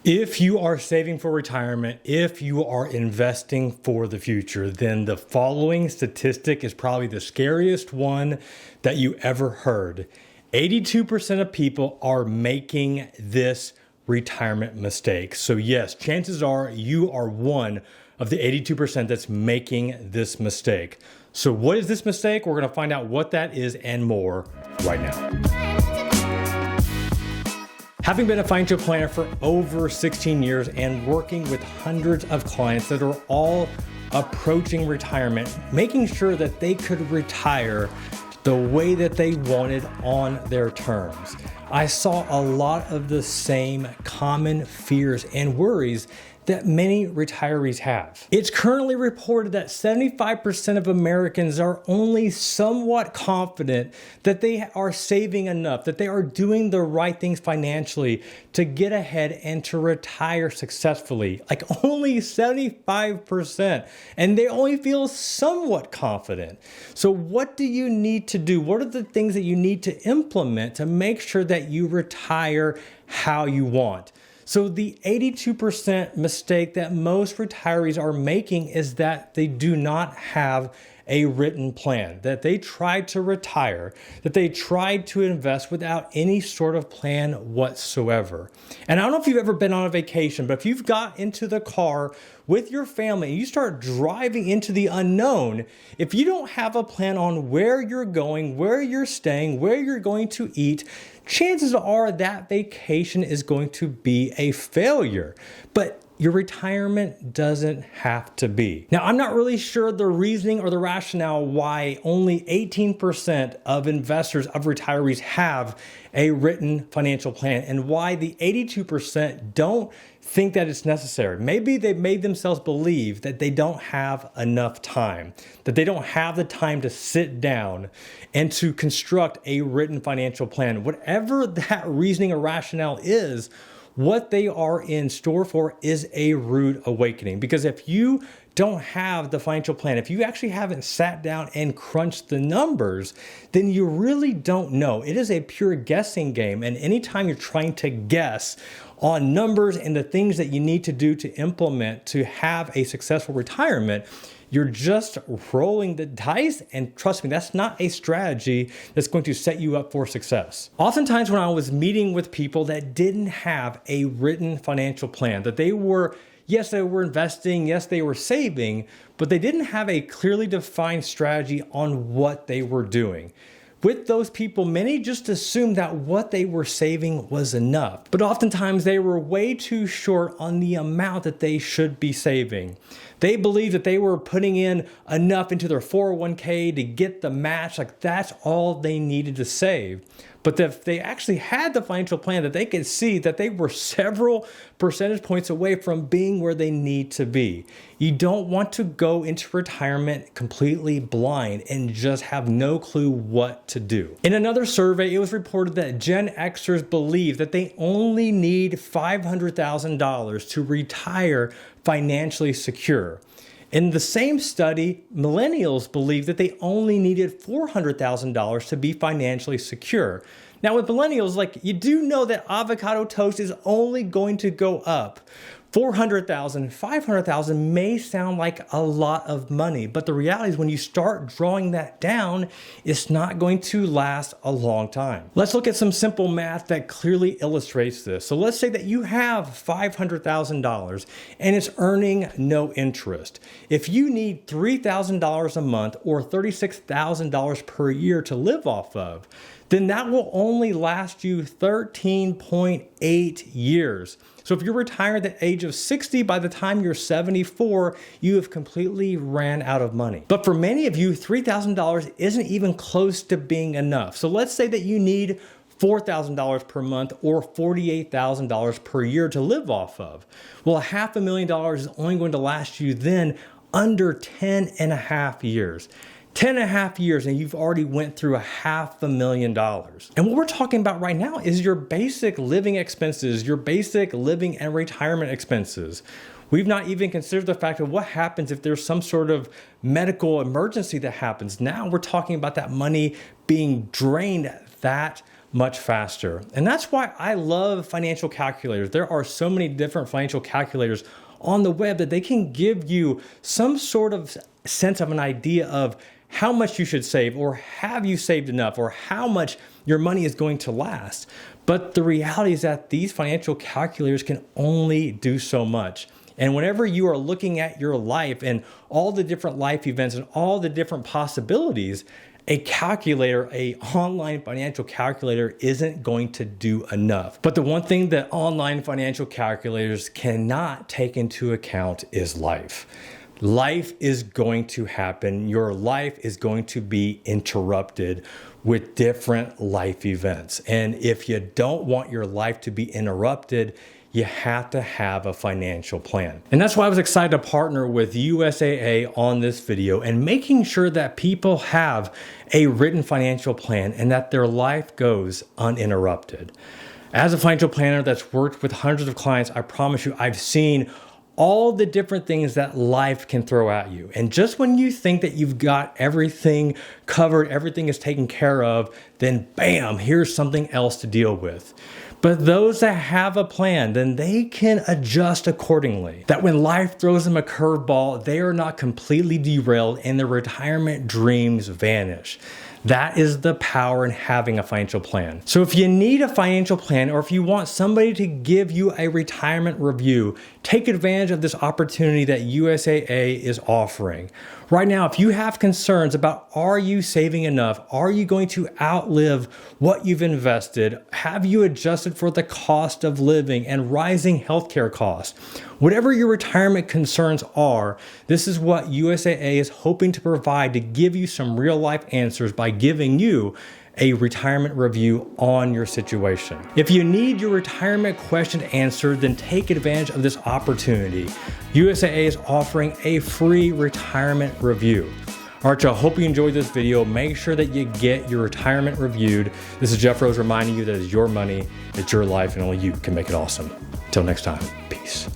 If you are saving for retirement, if you are investing for the future, then the following statistic is probably the scariest one that you ever heard. 82% of people are making this retirement mistake. So yes, chances are you are one of the 82% that's making this mistake. So what is this mistake? We're going to find out what that is and more right now. Having been a financial planner for over 16 years and working with hundreds of clients that are all approaching retirement, making sure that they could retire the way that they wanted on their terms, I saw a lot of the same common fears and worries that many retirees have. It's currently reported that 75% of Americans are only somewhat confident that they are saving enough, that they are doing the right things financially to get ahead and to retire successfully. Like only 75%. And they only feel somewhat confident. So what do you need to do? What are the things that you need to implement to make sure that you retire how you want? So the 82% mistake that most retirees are making is that they do not have a written plan, that they tried to retire, that they tried to invest without any sort of plan whatsoever. And I don't know if you've ever been on a vacation, but if you've got into the car with your family and you start driving into the unknown, if you don't have a plan on where you're going, where you're staying, where you're going to eat, chances are that vacation is going to be a failure. But your retirement doesn't have to be. Now, I'm not really sure the reasoning or the rationale why only 18% of investors, of retirees, have a written financial plan and why the 82% don't think that it's necessary. Maybe they've made themselves believe that they don't have enough time, that they don't have the time to sit down and to construct a written financial plan. Whatever that reasoning or rationale is, what they are in store for is a rude awakening. Because if you don't have the financial plan, if you actually haven't sat down and crunched the numbers, then you really don't know. It is a pure guessing game. And anytime you're trying to guess on numbers and the things that you need to do to implement to have a successful retirement, you're just rolling the dice, and trust me, that's not a strategy that's going to set you up for success. Oftentimes when I was meeting with people that didn't have a written financial plan, that they were, yes, they were investing, yes, they were saving, but they didn't have a clearly defined strategy on what they were doing. With those people, many just assumed that what they were saving was enough. But oftentimes they were way too short on the amount that they should be saving. They believed that they were putting in enough into their 401k to get the match, like that's all they needed to save. But if they actually had the financial plan, that they could see that they were several percentage points away from being where they need to be. You don't want to go into retirement completely blind and just have no clue what to do. In another survey, it was reported that Gen Xers believe that they only need $500,000 to retire financially secure. In the same study, millennials believe that they only needed $400,000 to be financially secure. Now with millennials, like you do know that avocado toast is only going to go up. 400,000, 500,000 may sound like a lot of money, but the reality is when you start drawing that down, it's not going to last a long time. Let's look at some simple math that clearly illustrates this. So let's say that you have $500,000 and it's earning no interest. If you need $3,000 a month or $36,000 per year to live off of, then that will only last you 13.8 years. So if you're retired at the age of 60, by the time you're 74, you have completely ran out of money. But for many of you, $3,000 isn't even close to being enough. So let's say that you need $4,000 per month or $48,000 per year to live off of. Well, $500,000 is only going to last you then under 10 and a half years. 10 and a half years and you've already went through $500,000. And what we're talking about right now is your basic living expenses, your basic living and retirement expenses. We've not even considered the fact of what happens if there's some sort of medical emergency that happens. Now we're talking about that money being drained that much faster. And that's why I love financial calculators. There are so many different financial calculators on the web that they can give you some sort of sense of an idea of how much you should save, or have you saved enough, or how much your money is going to last. But the reality is that these financial calculators can only do so much. And whenever you are looking at your life and all the different life events and all the different possibilities, a calculator, an online financial calculator, isn't going to do enough. But the one thing that online financial calculators cannot take into account is life. Life is going to happen. Your life is going to be interrupted with different life events. And if you don't want your life to be interrupted, you have to have a financial plan. And that's why I was excited to partner with USAA on this video and making sure that people have a written financial plan and that their life goes uninterrupted. As a financial planner that's worked with hundreds of clients, I promise you, I've seen all the different things that life can throw at you. And just when you think that you've got everything covered, everything is taken care of, then bam, here's something else to deal with. But those that have a plan, then they can adjust accordingly. That when life throws them a curveball, they are not completely derailed and their retirement dreams vanish. That is the power in having a financial plan. So if you need a financial plan, or if you want somebody to give you a retirement review, take advantage of this opportunity that USAA is offering. Right now, if you have concerns about, are you saving enough? Are you going to outlive what you've invested? Have you adjusted for the cost of living and rising healthcare costs? Whatever your retirement concerns are, this is what USAA is hoping to provide to give you some real life answers by giving you a retirement review on your situation. If you need your retirement question answered, then take advantage of this opportunity. USAA is offering a free retirement review. All right, y'all, hope you enjoyed this video. Make sure that you get your retirement reviewed. This is Jeff Rose reminding you that it's your money, it's your life, and only you can make it awesome. Until next time, peace.